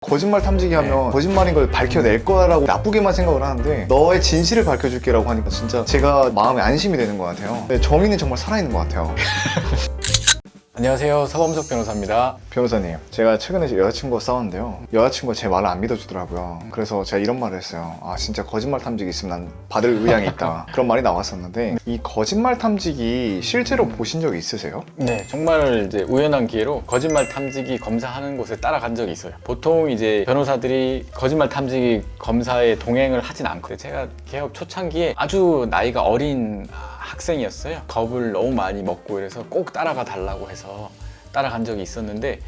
거짓말 탐지기 하면 거짓말인 걸 밝혀낼 거라고 나쁘게만 생각을 하는데 너의 진실을 밝혀줄게라고 하니까 진짜 제가 마음에 안심이 되는 것 같아요. 정의는 정말 살아있는 것 같아요. 안녕하세요, 서범석 변호사입니다. 변호사님, 제가 최근에 여자친구와 싸웠는데요. 여자친구가 제 말을 안 믿어주더라고요. 그래서 제가 이런 말을 했어요. 아, 진짜 거짓말 탐지기 있으면 난 받을 의향이 있다. 그런 말이 나왔었는데 이 거짓말 탐지기 실제로 보신 적이 있으세요? 네, 정말 이제 우연한 기회로 거짓말 탐지기 검사하는 곳에 따라간 적이 있어요. 보통 이제 변호사들이 거짓말 탐지기 검사에 동행을 하진 않거든요. 제가 개업 초창기에 아주 나이가 어린 학생이었어요. 겁을 너무 많이 먹고 이래서 꼭 따라가 달라고 해서 따라간 적이 있었는데,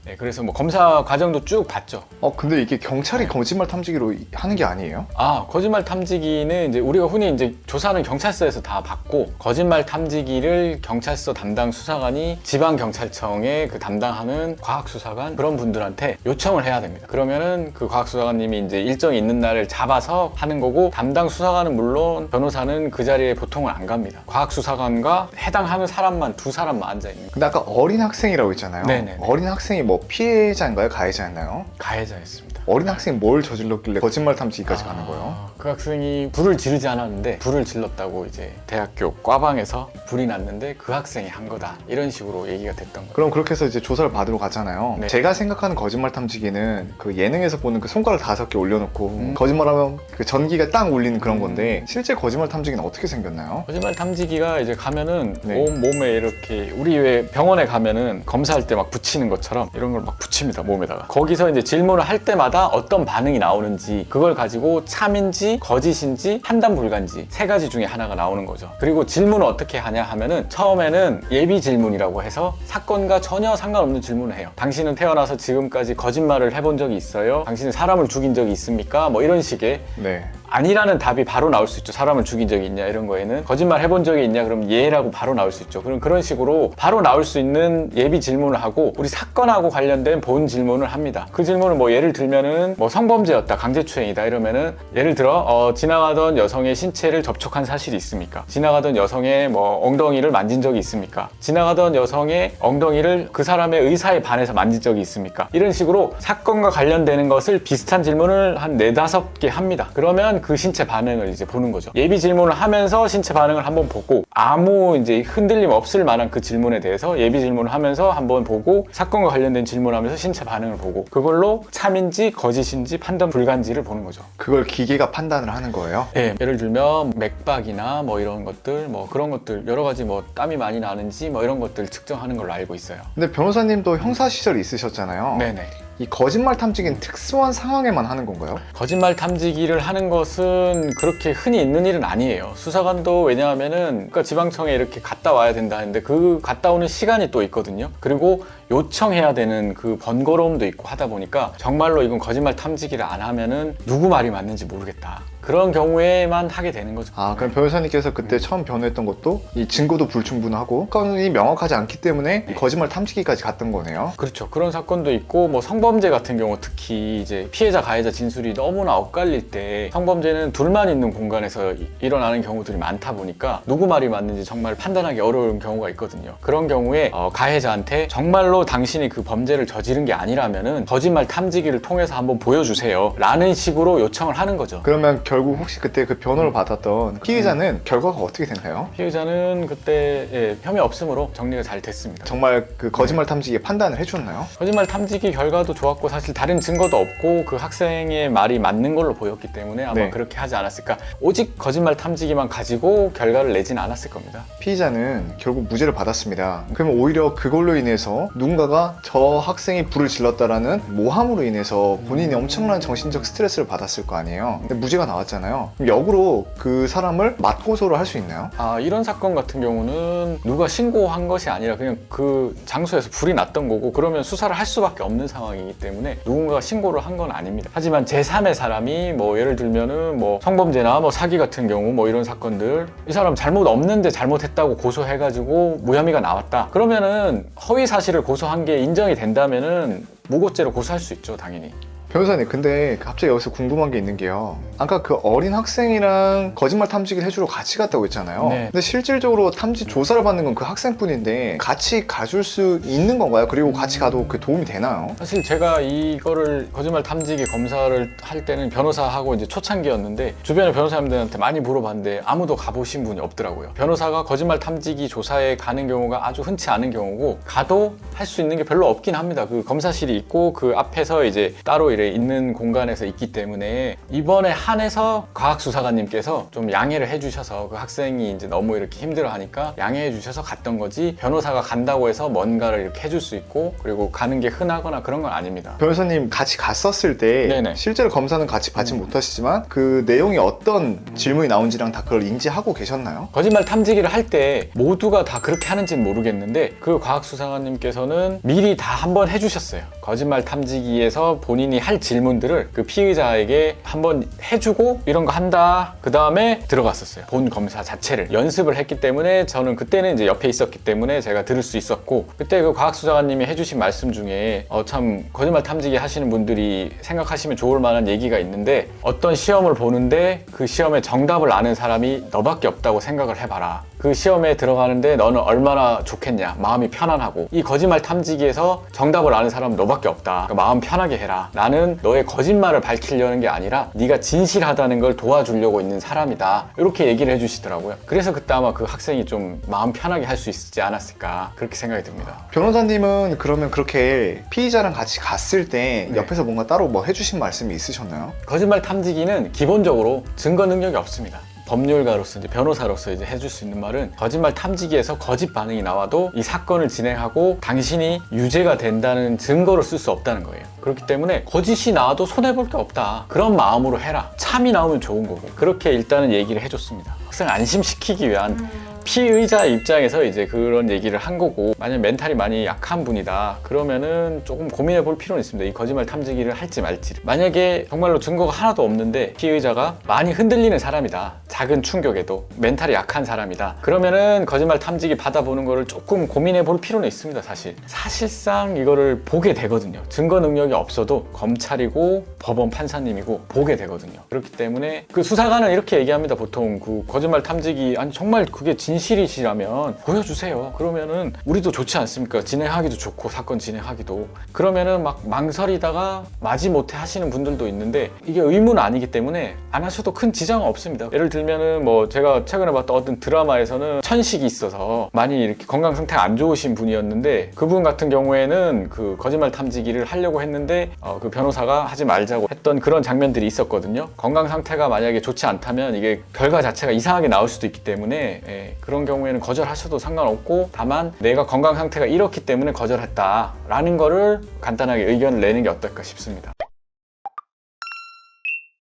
네, 그래서 뭐 검사 과정도 쭉 봤죠. 근데 이게 경찰이 거짓말 탐지기로 하는 게 아니에요? 거짓말 탐지기는 이제 우리가 흔히 이제 조사는 경찰서에서 다 받고, 거짓말 탐지기를 경찰서 담당 수사관이 지방경찰청에 그 담당하는 과학수사관 그런 분들한테 요청을 해야 됩니다. 그러면은 그 과학수사관님이 이제 일정이 있는 날을 잡아서 하는 거고, 담당 수사관은 물론 변호사는 그 자리에 보통은 안 갑니다. 과학수사관과 해당하는 사람만 두 사람만 앉아 있는 거예요. 근데 아까 어린 학생이라고 했잖아요. 네네네. 어린 학생이 뭐 피해자인가요? 가해자였나요? 가해자였습니다. 어린 학생이 뭘 저질렀길래 거짓말 탐지기까지 가는 거예요? 그 학생이 불을 지르지 않았는데 불을 질렀다고 이제 대학교 과방에서 불이 났는데 그 학생이 한 거다, 이런 식으로 얘기가 됐던 거예요. 그럼 그렇게 해서 이제 조사를 받으러 가잖아요. 네. 제가 생각하는 거짓말 탐지기는 그 예능에서 보는 그 손가락 5개 올려놓고 거짓말하면 그 전기가 딱 울리는 그런 건데 실제 거짓말 탐지기는 어떻게 생겼나요? 거짓말 탐지기가 이제 가면은 네. 온 몸에 이렇게, 우리 왜 병원에 가면은 검사할 때 막 붙이는 것처럼 이런 걸 막 붙입니다, 몸에다가. 거기서 이제 질문을 할 때마다 어떤 반응이 나오는지, 그걸 가지고 참인지 거짓인지 판단 불가인지 세 가지 중에 하나가 나오는 거죠. 그리고 질문을 어떻게 하냐 하면은 처음에는 예비 질문이라고 해서 사건과 전혀 상관없는 질문을 해요. 당신은 태어나서 지금까지 거짓말을 해본 적이 있어요? 당신은 사람을 죽인 적이 있습니까? 뭐 이런 식의. 네. 아니라는 답이 바로 나올 수 있죠. 사람을 죽인 적이 있냐, 이런 거에는. 거짓말 해본 적이 있냐, 그럼 예라고 바로 나올 수 있죠. 그럼 그런 식으로 바로 나올 수 있는 예비 질문을 하고, 우리 사건하고 관련된 본 질문을 합니다. 그 질문은 뭐 예를 들면은 뭐 성범죄였다, 강제추행이다 이러면은, 예를 들어 지나가던 여성의 신체를 접촉한 사실이 있습니까? 지나가던 여성의 뭐 엉덩이를 만진 적이 있습니까? 지나가던 여성의 엉덩이를 그 사람의 의사에 반해서 만진 적이 있습니까? 이런 식으로 사건과 관련되는 것을 비슷한 질문을 한 4-5개 합니다. 그러면 그 신체 반응을 이제 보는 거죠. 예비 질문을 하면서 신체 반응을 한번 보고, 아무 이제 흔들림 없을 만한 그 질문에 대해서 예비 질문을 하면서 한번 보고, 사건과 관련된 질문을 하면서 신체 반응을 보고, 그걸로 참인지 거짓인지 판단 불가인지를 보는 거죠. 그걸 기계가 판단을 하는 거예요? 네, 예를 들면 맥박이나 뭐 이런 것들, 뭐 그런 것들, 여러 가지 뭐 땀이 많이 나는지 뭐 이런 것들 측정하는 걸로 알고 있어요. 근데 변호사님도 형사 시절이 있으셨잖아요. 네네. 이 거짓말 탐지기는 특수한 상황에만 하는 건가요? 거짓말 탐지기를 하는 것은 그렇게 흔히 있는 일은 아니에요. 수사관도, 왜냐하면은 그러니까 지방청에 이렇게 갔다 와야 된다 하는데 그 갔다 오는 시간이 또 있거든요. 그리고 요청해야 되는 그 번거로움도 있고 하다 보니까 정말로 이건 거짓말 탐지기를 안 하면은 누구 말이 맞는지 모르겠다, 그런 경우에만 하게 되는 거죠. 그럼 변호사님께서 그때 처음 변호했던 것도 이 증거도 불충분하고 사건이 명확하지 않기 때문에 이 거짓말 탐지기까지 갔던 거네요. 그렇죠. 그런 사건도 있고, 뭐 성범죄 같은 경우 특히 이제 피해자 가해자 진술이 너무나 엇갈릴 때, 성범죄는 둘만 있는 공간에서 일어나는 경우들이 많다 보니까 누구 말이 맞는지 정말 판단하기 어려운 경우가 있거든요. 그런 경우에 가해자한테 정말로 당신이 그 범죄를 저지른 게 아니라면은 거짓말 탐지기를 통해서 한번 보여주세요 라는 식으로 요청을 하는 거죠. 그러면 결국 혹시 그때 그 변호를 받았던 피해자는 결과가 어떻게 됐나요? 피해자는 그때 혐의 없음으로 정리가 잘 됐습니다. 정말 그 거짓말 탐지기에 판단을 해줬나요? 거짓말 탐지기 결과도 좋았고, 사실 다른 증거도 없고 그 학생의 말이 맞는 걸로 보였기 때문에 아마 네. 그렇게 하지 않았을까. 오직 거짓말 탐지기만 가지고 결과를 내진 않았을 겁니다. 피의자는 결국 무죄를 받았습니다. 그러면 오히려 그걸로 인해서 누군가가 저 학생이 불을 질렀다라는 모함으로 인해서 본인이 엄청난 정신적 스트레스를 받았을 거 아니에요. 근데 무죄가 나왔잖아요. 그럼 역으로 그 사람을 맞고소를 할 수 있나요? 이런 사건 같은 경우는 누가 신고한 것이 아니라 그냥 그 장소에서 불이 났던 거고, 그러면 수사를 할 수밖에 없는 상황이기 때문에 누군가가 신고를 한 건 아닙니다. 하지만 제3의 사람이 뭐 예를 들면은 뭐 성범죄나 뭐 사기 같은 경우, 뭐 이런 사건들, 이 사람 잘못 없는데 잘못했다고 고소해가지고 무혐의가 나왔다, 그러면은 허위 사실을 고소한 게 인정이 된다면은 무고죄로 고소할 수 있죠, 당연히. 변호사님, 근데 갑자기 여기서 궁금한 게 있는 게요. 아까 그 어린 학생이랑 거짓말 탐지기를 해주러 같이 갔다고 했잖아요. 네. 근데 실질적으로 탐지 조사를 받는 건 그 학생뿐인데 같이 가줄 수 있는 건가요? 그리고 같이 가도 그 도움이 되나요? 사실 제가 이거를 거짓말 탐지기 검사를 할 때는 변호사하고 이제 초창기였는데 주변의 변호사님들한테 많이 물어봤는데 아무도 가보신 분이 없더라고요. 변호사가 거짓말 탐지기 조사에 가는 경우가 아주 흔치 않은 경우고 가도 할 수 있는 게 별로 없긴 합니다. 그 검사실이 있고 그 앞에서 이제 따로 이래 있는 공간에서 있기 때문에 이번에 한해서 과학수사관님께서 좀 양해를 해주셔서 그 학생이 이제 너무 이렇게 힘들어하니까 양해해 주셔서 갔던 거지 변호사가 간다고 해서 뭔가를 이렇게 해줄 수 있고 그리고 가는 게 흔하거나 그런 건 아닙니다. 변호사님 같이 갔었을 때 네네. 실제로 검사는 같이 받지 못하시지만 그 내용이 어떤 질문이 나온지랑 다 그걸 인지하고 계셨나요? 거짓말 탐지기를 할 때 모두가 다 그렇게 하는지는 모르겠는데 그 과학수사관님께서는 미리 다 한번 해주셨어요. 거짓말 탐지기에서 본인이 할 질문들을 그 피의자에게 한번 해주고 이런 거 한다 그 다음에 들어갔었어요. 본 검사 자체를 연습을 했기 때문에 저는 그때는 이제 옆에 있었기 때문에 제가 들을 수 있었고 그때 그 과학수사관님이 해주신 말씀 중에 참 거짓말 탐지기 하시는 분들이 생각하시면 좋을 만한 얘기가 있는데 어떤 시험을 보는데 그 시험의 정답을 아는 사람이 너밖에 없다고 생각을 해봐라. 그 시험에 들어가는데 너는 얼마나 좋겠냐, 마음이 편안하고. 이 거짓말 탐지기에서 정답을 아는 사람은 너밖에 없다. 그러니까 마음 편하게 해라. 나는 너의 거짓말을 밝히려는 게 아니라 네가 진실하다는 걸 도와주려고 있는 사람이다. 이렇게 얘기를 해주시더라고요. 그래서 그때 아마 그 학생이 좀 마음 편하게 할 수 있지 않았을까 그렇게 생각이 듭니다. 변호사님은 그러면 그렇게 피의자랑 같이 갔을 때 네. 옆에서 뭔가 따로 뭐 해주신 말씀이 있으셨나요? 거짓말 탐지기는 기본적으로 증거 능력이 없습니다. 법률가로서 이제 변호사로서 이제 해줄 수 있는 말은 거짓말 탐지기에서 거짓 반응이 나와도 이 사건을 진행하고 당신이 유죄가 된다는 증거로 쓸 수 없다는 거예요. 그렇기 때문에 거짓이 나와도 손해볼 게 없다. 그런 마음으로 해라. 참이 나오면 좋은 거고. 그렇게 일단은 얘기를 해줬습니다. 학생을 안심시키기 위한 피의자 입장에서 이제 그런 얘기를 한 거고 만약 멘탈이 많이 약한 분이다 그러면은 조금 고민해 볼 필요는 있습니다. 이 거짓말 탐지기를 할지 말지를. 만약에 정말로 증거가 하나도 없는데 피의자가 많이 흔들리는 사람이다. 작은 충격에도 멘탈이 약한 사람이다. 그러면은 거짓말 탐지기 받아보는 거를 조금 고민해 볼 필요는 있습니다. 사실상 이거를 보게 되거든요. 증거 능력이 없어도 검찰이고 법원 판사님이고 보게 되거든요. 그렇기 때문에 그 수사관은 이렇게 얘기합니다. 보통 그 거짓말 탐지기 아니 정말 그게 진실이시라면 보여주세요. 그러면은 우리도 좋지 않습니까? 진행하기도 좋고 사건 진행하기도. 그러면은 막 망설이다가 마지못해 하시는 분들도 있는데 이게 의무는 아니기 때문에 안 하셔도 큰 지장은 없습니다. 예를 들면은 뭐 제가 최근에 봤던 어떤 드라마에서는 천식이 있어서 많이 이렇게 건강 상태가 안 좋으신 분이었는데 그분 같은 경우에는 그 거짓말 탐지기를 하려고 했는데 그 변호사가 하지 말자고 했던 그런 장면들이 있었거든요. 건강 상태가 만약에 좋지 않다면 이게 결과 자체가 이상하게 나올 수도 있기 때문에 그런 경우에는 거절하셔도 상관없고 다만 내가 건강 상태가 이렇기 때문에 거절했다라는 거를 간단하게 의견을 내는 게 어떨까 싶습니다.